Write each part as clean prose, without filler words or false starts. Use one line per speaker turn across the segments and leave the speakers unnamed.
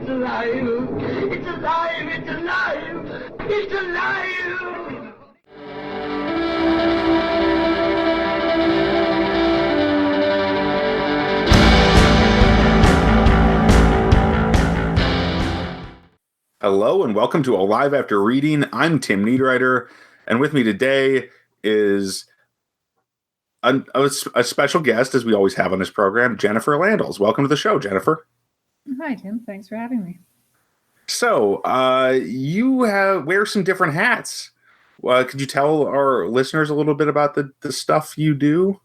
It's alive! It's alive! It's alive! It's alive!
Hello and welcome to Alive After Reading. I'm Tim Niederreiter, and with me today is a special guest, as we always have on this program, Jennifer Landels. Welcome to the show, Jennifer.
Hi, Tim. Thanks for having me.
So, you wear some different hats. Could you tell our listeners a little bit about the stuff you do?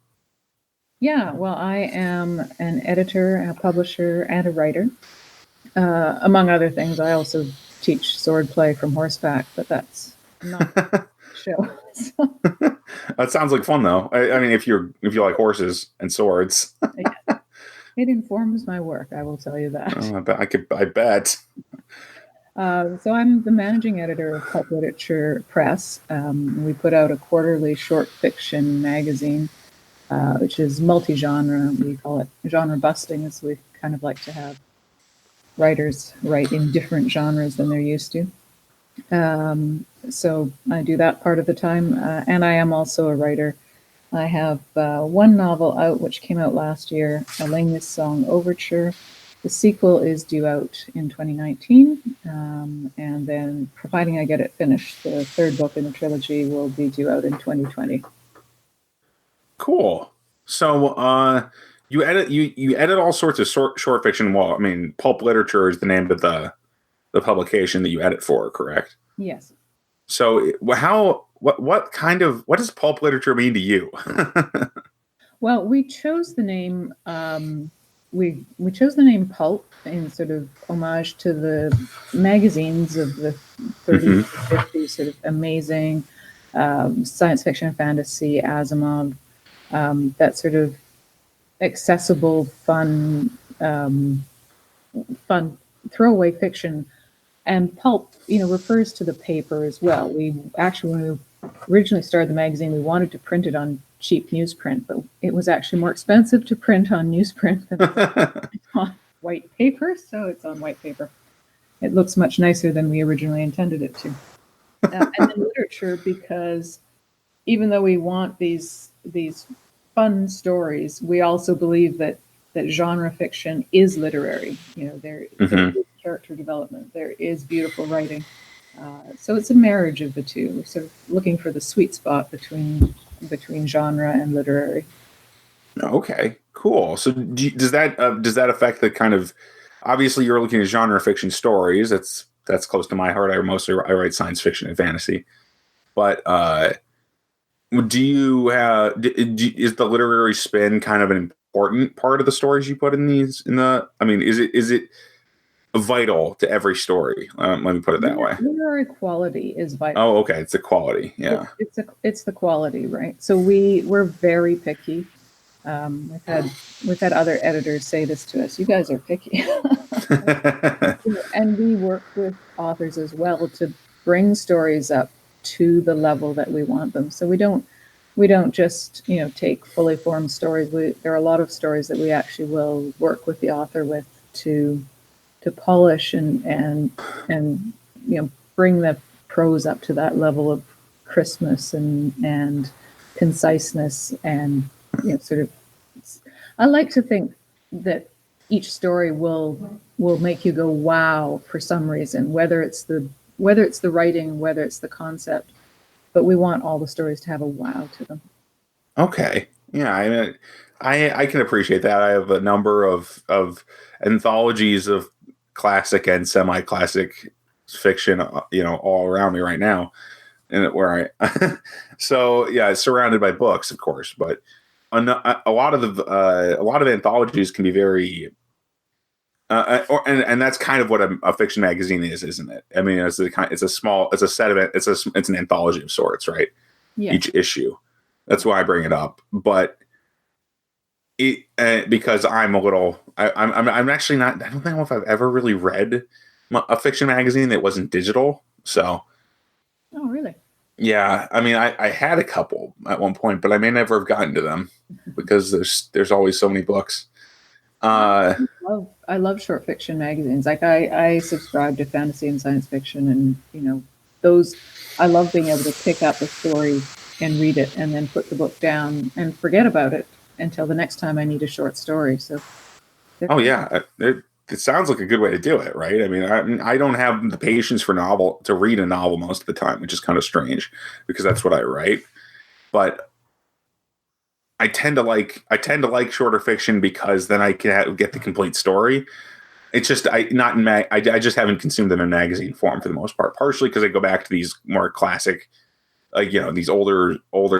Yeah, well, I am an editor, a publisher, and a writer. Among other things, I also teach swordplay from horseback, but that's not the show. So.
That sounds like fun, though. I mean, if you like horses and swords,
Yeah. It informs my work. I will tell you that.
Oh, I bet.
So I'm the managing editor of Pulp Literature Press. We put out a quarterly short fiction magazine, which is multi-genre. We call it genre busting, as we kind of like to have writers write in different genres than they're used to. So I do that part of the time, and I am also a writer. I have one novel out, which came out last year, A Langus Song Overture. The sequel is due out in 2019, and then, providing I get it finished, the third book in the trilogy will be due out in 2020.
Cool. So, you edit all sorts of short fiction. Well, I mean, Pulp Literature is the name of the publication that you edit for, correct?
Yes.
So, what does pulp literature mean to you?
Well, we chose the name. We chose the name Pulp in sort of homage to the magazines of the 30s, 50s, sort of amazing science fiction and fantasy, Asimov, that sort of accessible, fun throwaway fiction. And pulp, refers to the paper as well. We actually, when we originally started the magazine, we wanted to print it on cheap newsprint, but it was actually more expensive to print on newsprint than on white paper, so it's on white paper. It looks much nicer than we originally intended it to. And then literature, because even though we want these fun stories, we also believe that genre fiction is literary. There is character development, there is beautiful writing. So it's a marriage of the two. We're sort of looking for the sweet spot between genre and literary.
Okay, cool. So does that affect the kind of, obviously you're looking at genre fiction stories. That's close to my heart. I write science fiction and fantasy, but do you is the literary spin kind of an important part of the stories you put in these? Is it vital to every story? Let me put it that way.
Literary quality is vital.
Oh, okay. It's the quality. Yeah.
It's the quality, right? So we're very picky. We've had other editors say this to us. You guys are picky. And we work with authors as well to bring stories up to the level that we want them. So we don't just take fully formed stories. There are a lot of stories that we actually will work with the author with to polish and bring the prose up to that level of crispness and conciseness, and sort of. I like to think that each story will make you go wow for some reason, whether it's the writing, whether it's the concept, but we want all the stories to have a wow to them.
Okay. Yeah, I can appreciate that. I have a number of anthologies of classic and semi-classic fiction, all around me right now, and where so yeah, surrounded by books, of course, but a lot of anthologies can be very, and that's kind of what a fiction magazine is, isn't it? I mean, it's an anthology of sorts, right?
Yeah.
Each issue. That's why I bring it up, but. Because I'm actually not. I don't know if I've ever really read a fiction magazine that wasn't digital. So.
Oh, really?
Yeah, I mean, I had a couple at one point, but I may never have gotten to them because there's always so many books. Uh,
I love short fiction magazines. Like I subscribe to fantasy and science fiction, and those. I love being able to pick up a story and read it, and then put the book down and forget about it until the next time I need a short story. So,
oh yeah, it sounds like a good way to do it, right? I mean, I don't have the patience for to read a novel most of the time, which is kind of strange because that's what I write. But I tend to like shorter fiction because then I can get the complete story. It's just I just haven't consumed them in magazine form for the most part. Partially because I go back to these more classic, like these older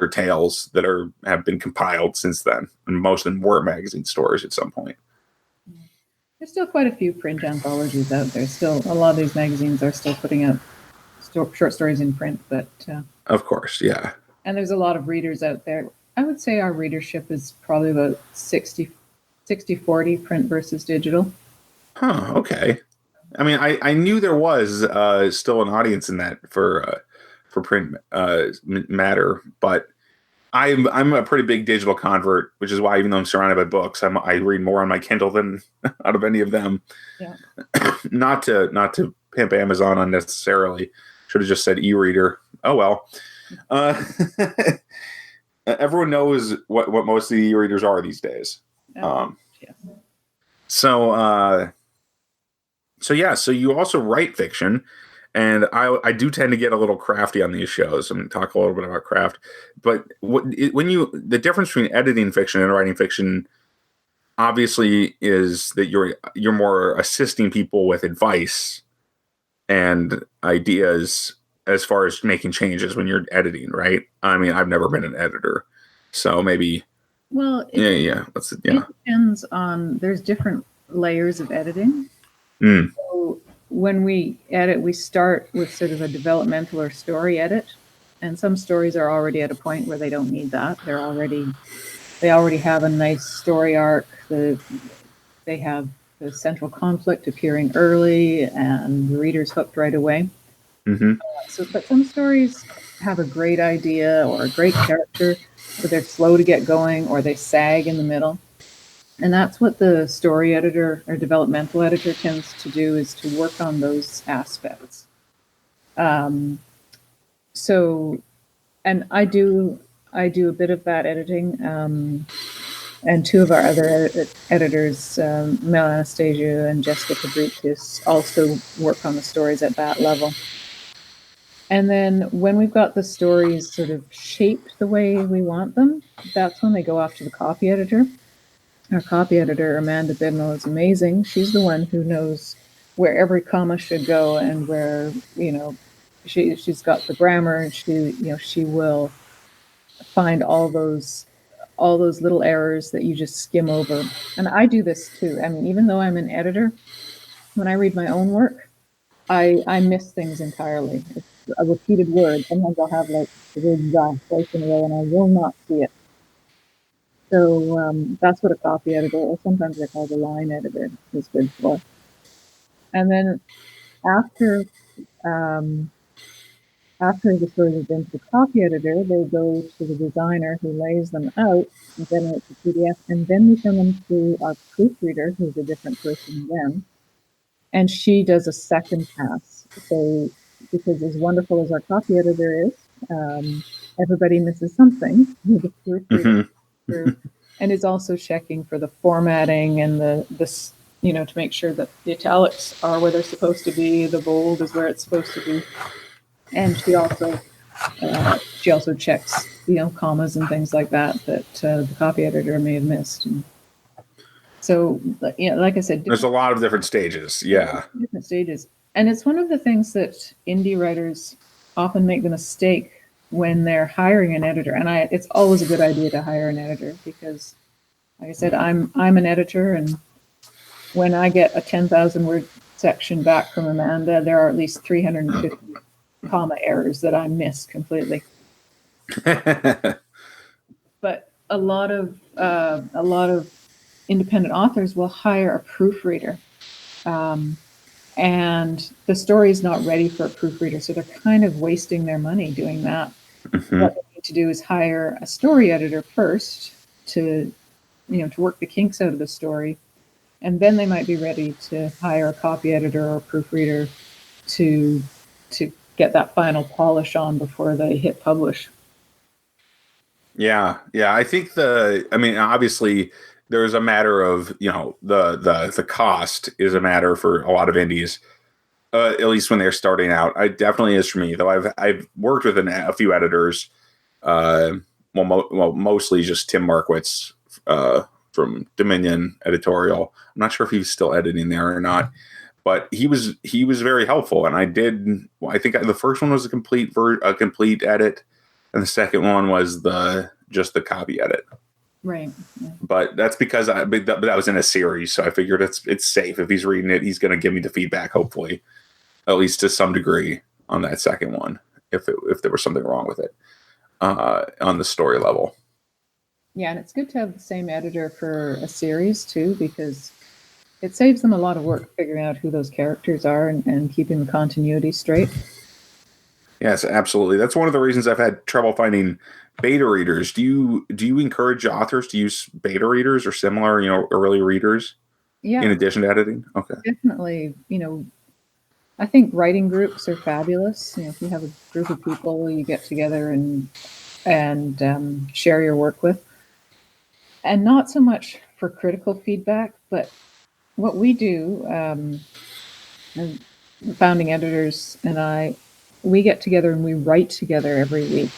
tales that have been compiled since then, and most of them were magazine stories at some point.
there's still quite a few print anthologies out there. Still, a lot of these magazines are still putting out short stories in print, but
Of course, yeah.
and there's a lot of readers out there. I would say our readership is probably about 60-40 print versus digital.
Huh. Okay. I mean, I knew there was still an audience in that for print matter, but I'm a pretty big digital convert, which is why even though I'm surrounded by books, I read more on my Kindle than out of any of them.
Yeah.
Not to pimp Amazon unnecessarily. Should have just said e-reader. Oh well. Everyone knows what most of the e-readers are these days.
Yeah.
So yeah, so you also write fiction, and I do tend to get a little crafty on these shows. I'm going to talk a little bit about craft, but the difference between editing fiction and writing fiction, obviously, is that you're more assisting people with advice and ideas as far as making changes when you're editing, right? I mean, I've never been an editor, so maybe.
Well,
Yeah.
It depends on. There's different layers of editing.
Mm.
So when we edit, we start with sort of a developmental or story edit, and some stories are already at a point where they don't need that. They already have a nice story arc. They have the central conflict appearing early, and the reader's hooked right away.
Mm-hmm.
But some stories have a great idea or a great character, but they're slow to get going, or they sag in the middle. And that's what the story editor or developmental editor tends to do, is to work on those aspects. And I do a bit of that editing. And two of our other editors, Mel Anastasia and Jessica Fabricius, also work on the stories at that level. And then when we've got the stories sort of shaped the way we want them, that's when they go off to the copy editor. Our copy editor, Amanda Bidnell, is amazing. She's the one who knows where every comma should go and where, she's got the grammar, and she will find all those little errors that you just skim over. And I do this too. I mean, even though I'm an editor, when I read my own work, I miss things entirely. It's a repeated word. Sometimes I'll have like the word twice in a row and I will not see it. So that's what a copy editor, or sometimes they're called a line editor, is good for. And then after the stories have been to the copy editor, they go to the designer who lays them out and generates a PDF, and then we send them to our proofreader, who's a different person again, and she does a second pass. So, because as wonderful as our copy editor is, everybody misses something with the proofreader. Mm-hmm. And is also checking for the formatting and the to make sure that the italics are where they're supposed to be, the bold is where it's supposed to be, and she also checks commas and things like that the copy editor may have missed. And so like I said,
there's a lot of different stages. Yeah,
different stages, and it's one of the things that indie writers often make the mistake when they're hiring an editor. And it's always a good idea to hire an editor, because, like I said, I'm an editor, and when I get a 10,000 word section back from Amanda, there are at least 350 comma errors that I miss completely. But a lot of independent authors will hire a proofreader. And the story is not ready for a proofreader, so they're kind of wasting their money doing that. Mm-hmm. What they need to do is hire a story editor first to work the kinks out of the story, and then they might be ready to hire a copy editor or a proofreader to get that final polish on before they hit publish.
Yeah, yeah. I think I mean, obviously, there's a matter of the cost is a matter for a lot of indies, at least when they're starting out. It definitely is for me, though. I've worked with a few editors, uh, mostly just Tim Markwitz from Dominion Editorial. I'm not sure if he's still editing there or not, but he was very helpful. And I think the first one was a complete edit, and the second one was just the copy edit.
Right. Yeah.
But that's because that was in a series, so I figured it's safe. If he's reading it, he's going to give me the feedback, hopefully, at least to some degree, on that second one, if there was something wrong with it on the story level.
Yeah, and it's good to have the same editor for a series too, because it saves them a lot of work figuring out who those characters are and keeping the continuity straight.
Yes, absolutely. That's one of the reasons I've had trouble finding beta readers. Do you encourage authors to use beta readers or similar, early readers?
Yeah,
in addition to editing? Okay.
Definitely. I think writing groups are fabulous. If you have a group of people you get together and share your work with, and not so much for critical feedback, but what we do, the founding editors and I, we get together and we write together every week.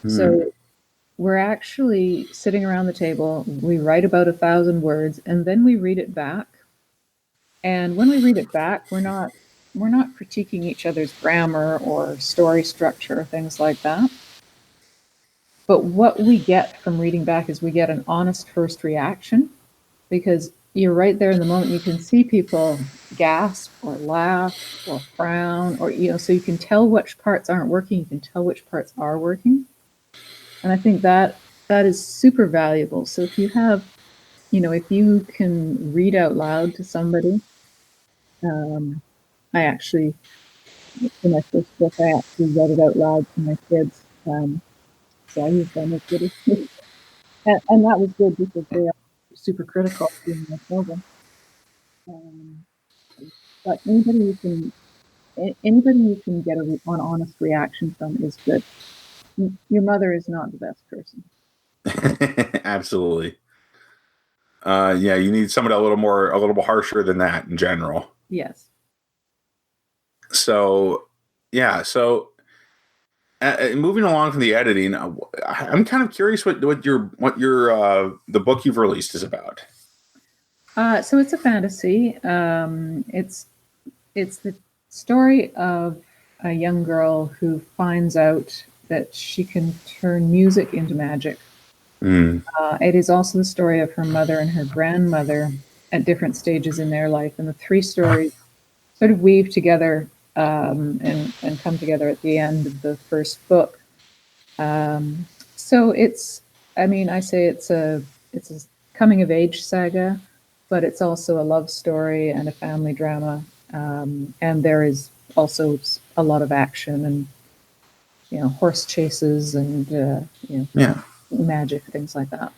So we're actually sitting around the table, we write about 1,000 words, and then we read it back. And when we read it back, we're not critiquing each other's grammar or story structure or things like that. But what we get from reading back is we get an honest first reaction, because you're right there in the moment. You can see people gasp or laugh or frown, or so you can tell which parts aren't working. You can tell which parts are working, and I think that is super valuable. So if you have, if you can read out loud to somebody, I actually, in my first book, I actually read it out loud to my kids. So I used them as good as and that was good because they are super critical in my children. But anybody you can get an honest reaction from is good. Your mother is not the best person.
Absolutely. Yeah, you need somebody a little more harsher than that in general.
Yes.
So, yeah. So, moving along from the editing, I'm kind of curious what your the book you've released is about.
So it's a fantasy. It's the story of a young girl who finds out that she can turn music into magic. It is also the story of her mother and her grandmother at different stages in their life, and the three stories sort of weave together and come together at the end of the first book. So I say it's a coming of age saga, but it's also a love story and a family drama, and there is also a lot of action and horse chases and magic, things like that.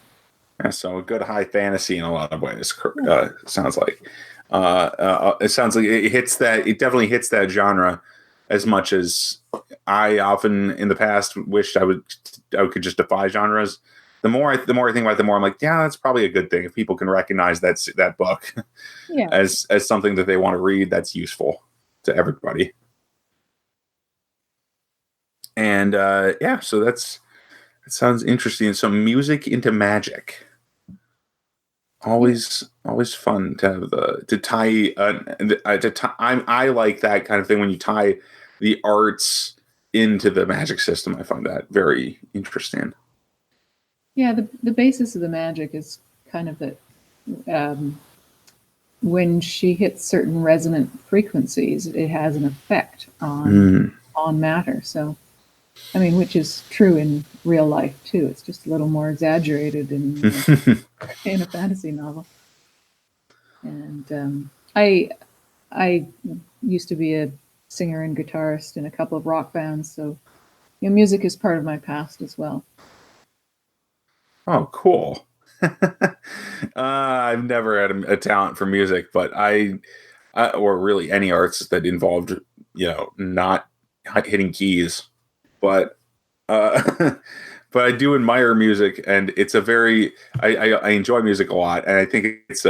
Yeah, so a good high fantasy in a lot of ways. Sounds like it sounds like it definitely hits that genre as much as I often in the past wished I could just defy genres. The more I think about it, the more I'm like, yeah, that's probably a good thing if people can recognize that book as something that they want to read that's useful to everybody. And so that sounds interesting. So music into magic. Always fun to have I like that kind of thing when you tie the arts into the magic system. I find that very interesting.
Yeah, the basis of the magic is kind of that when she hits certain resonant frequencies, it has an effect on matter. So, which is true in real life too. It's just a little more exaggerated in a fantasy novel. And I used to be a singer and guitarist in a couple of rock bands, so music is part of my past as well.
Oh, cool. I've never had a talent for music, but or really any arts that involved, not hitting keys. But but I do admire music, and it's a very I enjoy music a lot, and I think it's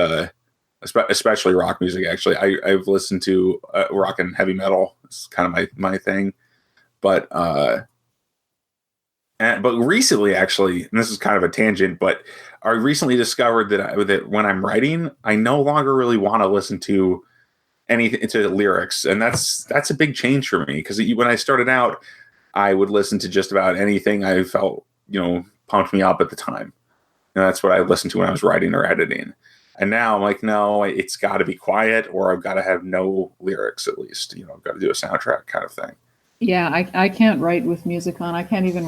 especially rock music. Actually, I've listened to rock and heavy metal. It's kind of my thing, but but recently, actually, and this is kind of a tangent, but I recently discovered that when I'm writing, I no longer really want to listen to anything to lyrics, and that's a big change for me, because when I started out, I would listen to just about anything I felt pumped me up at the time, and that's what I listened to when I was writing or editing. And now I'm like, no, it's got to be quiet, or I've got to have no lyrics at least. I've got to do a soundtrack kind of thing.
Yeah, I can't write with music on. I can't even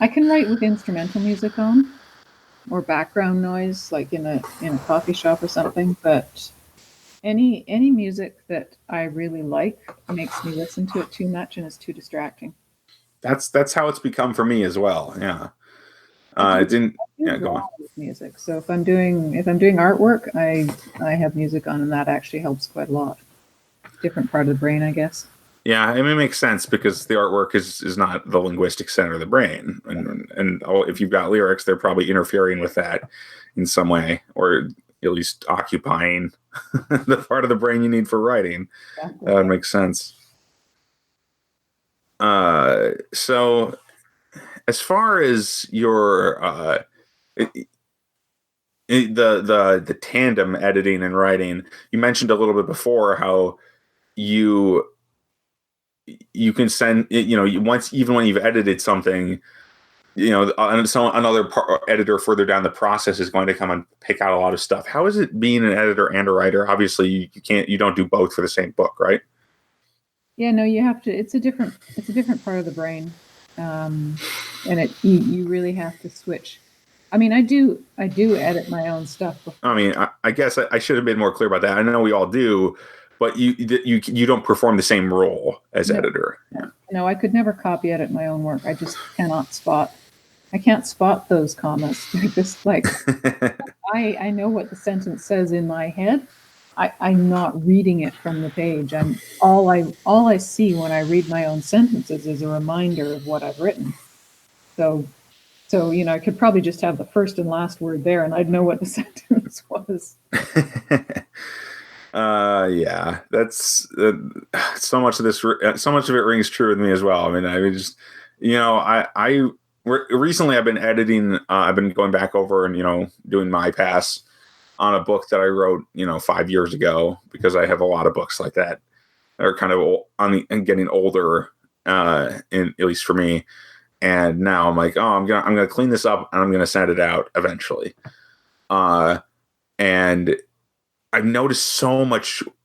I can write with instrumental music on, or background noise, like in a coffee shop or something. But any music that I really like makes me listen to it too much and is too distracting.
That's how it's become for me as well. Yeah. It didn't. Yeah, go on.
With music. So if I'm doing artwork, I have music on, and that actually helps quite a lot. Different part of the brain, I guess.
Yeah, I mean, it makes sense, because the artwork is not the linguistic center of the brain, and if you've got lyrics, they're probably interfering with that in some way, or at least occupying the part of the brain you need for writing. Exactly. That would make sense. So, as far as your the tandem editing and writing, you mentioned a little bit before how you can send, once, even when you've edited something, another editor further down the process is going to come and pick out a lot of stuff. How is it being an editor and a writer? Obviously, you don't do both for the same book, right?
Yeah, no, you have to. It's a different part of the brain, and you really have to switch. I mean, I do edit my own stuff before.
I mean, I guess I should have been more clear about that. I know we all do, but you don't perform the same role as editor. Yeah.
No, I could never copy edit my own work. I just cannot spot. I can't spot those commas. They're just like I know what the sentence says in my head. I'm not reading it from the page. All I see when I read my own sentences is a reminder of what I've written. So I could probably just have the first and last word there, and I'd know what the sentence was.
Yeah, that's so much of it rings true with me as well. I mean, just recently I've been editing. I've been going back over and doing my pass on a book that I wrote 5 years ago, because I have a lot of books like that are kind of and getting older, at least for me. And now I'm like, I'm gonna clean this up, and I'm gonna send it out eventually. And I've noticed so many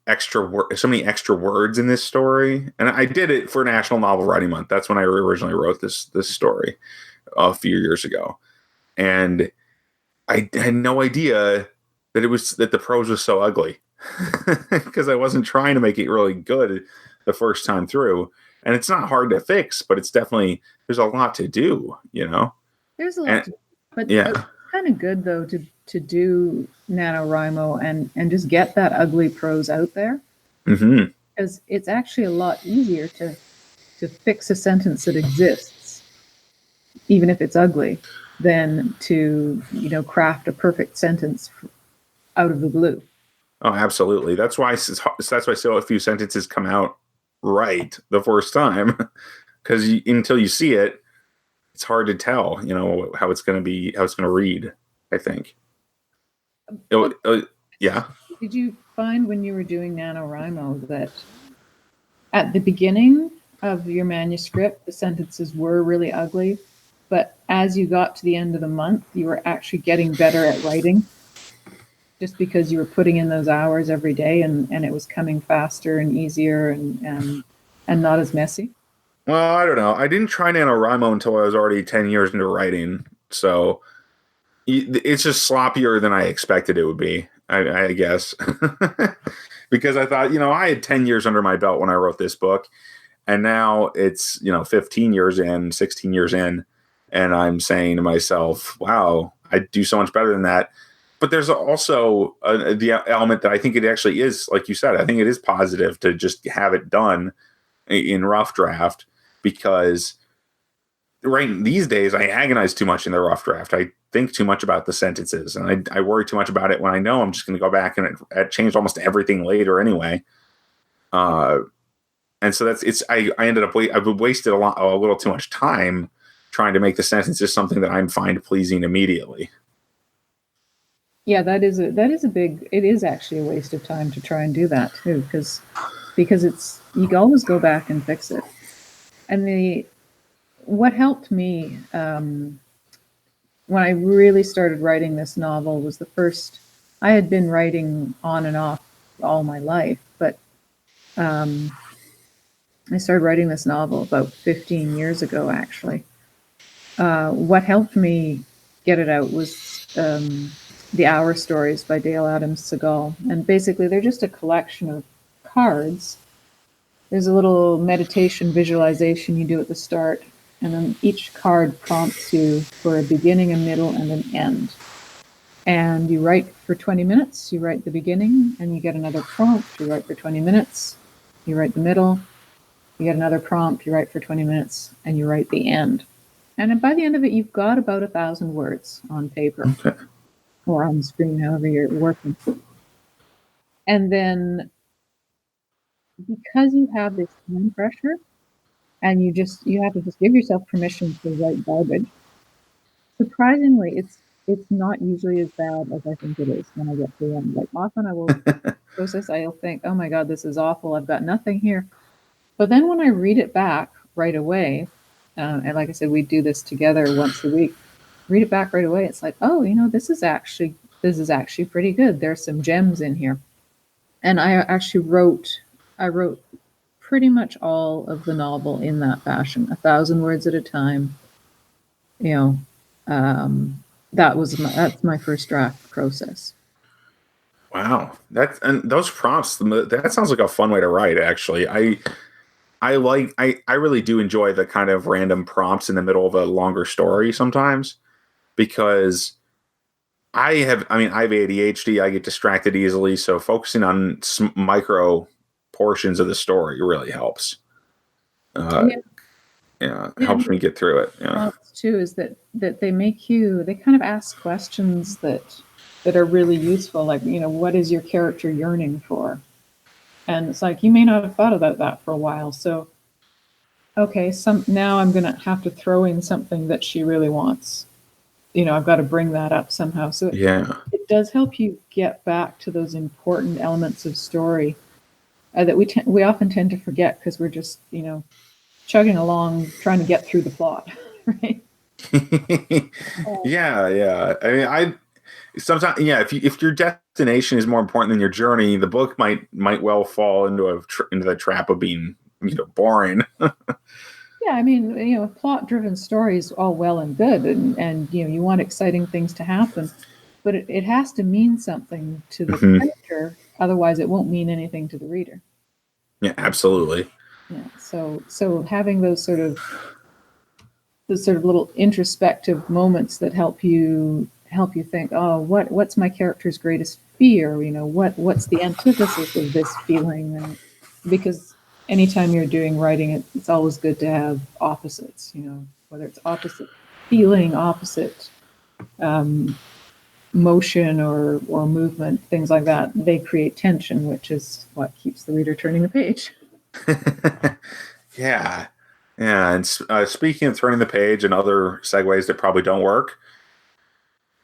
extra words in this story, and I did it for National Novel Writing Month. That's when I originally wrote this story a few years ago, and I had no idea that the prose was so ugly, because I wasn't trying to make it really good the first time through. And it's not hard to fix, but it's definitely, there's a lot to do,
There's a lot to do, but yeah. It's kind of good though to do NaNoWriMo and just get that ugly prose out there.
Mm-hmm.
Because it's actually a lot easier to fix a sentence that exists, even if it's ugly, than to craft a perfect sentence out of the blue.
Oh, absolutely. That's why so a few sentences come out right the first time, because until you see it, it's hard to tell how it's going to read, I think. Yeah.
Did you find when you were doing NaNoWriMo that at the beginning of your manuscript the sentences were really ugly, but as you got to the end of the month you were actually getting better at writing, just because you were putting in those hours every day, and it was coming faster and easier and not as messy?
Well, I don't know. I didn't try NaNoWriMo until I was already 10 years into writing. So it's just sloppier than I expected it would be, I guess. Because I thought, I had 10 years under my belt when I wrote this book. And now it's, 15 years in, 16 years in. And I'm saying to myself, wow, I do so much better than that. But there's also the element that I think it actually is, like you said, I think it is positive to just have it done in rough draft, because right these days I agonize too much in the rough draft. I think too much about the sentences, and I worry too much about it when I know I'm just going to go back and it changed almost everything later anyway. And so I ended up I've wasted a little too much time trying to make the sentences something that I'm find pleasing immediately.
Yeah, that is it is actually a waste of time to try and do that too, because you can always go back and fix it. And what helped me when I really started writing this novel was I had been writing on and off all my life, but I started writing this novel about 15 years ago, actually. What helped me get it out was The Hour Stories by Dale Adams Segal. And basically, they're just a collection of cards. There's a little meditation visualization you do at the start, and then each card prompts you for a beginning, a middle, and an end. And you write for 20 minutes, you write the beginning, and you get another prompt, you write for 20 minutes, you write the middle, you get another prompt, you write for 20 minutes, and you write the end. And by the end of it, you've got about 1,000 words on paper.
Okay.
Or on the screen, however you're working. And then, because you have this time pressure, and you have to just give yourself permission to write garbage, surprisingly, it's not usually as bad as I think it is when I get to the end. Like, often I will process, I'll think, oh my God, this is awful, I've got nothing here. But then when I read it back right away, and like I said, we do this together once a week, read it back right away, it's like, oh, this is actually pretty good. There's some gems in here. And I actually wrote pretty much all of the novel in that fashion, 1,000 words at a time. That's my first draft process.
Wow. And those prompts, that sounds like a fun way to write, actually. I really do enjoy the kind of random prompts in the middle of a longer story sometimes, because I have ADHD. I get distracted easily. So focusing on micro portions of the story really helps. It helps me get through it. Yeah.
Prompts too is that they kind of ask questions that are really useful. Like, what is your character yearning for? And it's like, you may not have thought about that for a while. So, okay, now I'm going to have to throw in something that she really wants. I've got to bring that up somehow. So it does help you get back to those important elements of story that we often tend to forget because we're just, chugging along trying to get through the plot, right?
Yeah. I mean, sometimes, if your destination is more important than your journey, the book might well fall into the trap of being, boring.
Yeah, I mean, plot-driven stories all well and good, and you want exciting things to happen, but it has to mean something to the character, otherwise it won't mean anything to the reader.
Yeah, absolutely.
Yeah, so having those sort of little introspective moments that help you think, oh, what's my character's greatest fear? What's the antithesis of this feeling? And because anytime you're doing writing, it's always good to have opposites, whether it's opposite feeling, opposite motion or movement, things like that. They create tension, which is what keeps the reader turning the page.
Yeah. And speaking of turning the page and other segues that probably don't work,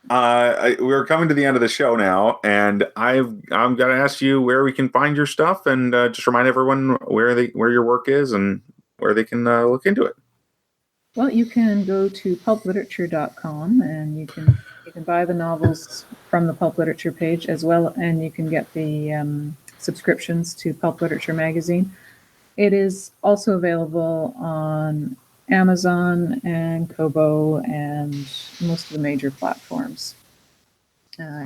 we're coming to the end of the show now, and I'm going to ask you where we can find your stuff, and just remind everyone where your work is and where they can look into it.
Well, you can go to pulpliterature.com, and you can buy the novels from the Pulp Literature page as well, and you can get the subscriptions to Pulp Literature magazine. It is also available on Amazon and Kobo and most of the major platforms.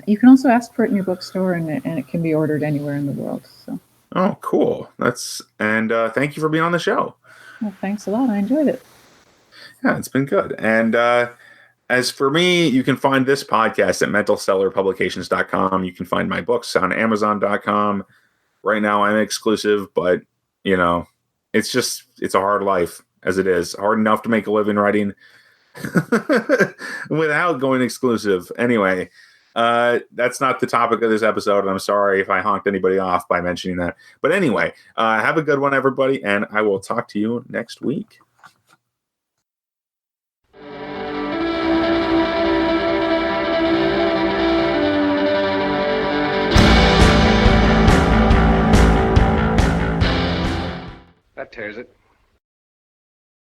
You can also ask for it in your bookstore, and it can be ordered anywhere in the world. So.
Oh, cool! Thank you for being on the show.
Well, thanks a lot. I enjoyed it.
Yeah, it's been good. And As for me, you can find this podcast at mentalcellarpublications.com. You can find my books on amazon.com. Right now I'm exclusive, but it's a hard life as it is. Hard enough to make a living writing without going exclusive. Anyway, that's not the topic of this episode, and I'm sorry if I honked anybody off by mentioning that. But anyway, have a good one, everybody, and I will talk to you next week.
That tears it.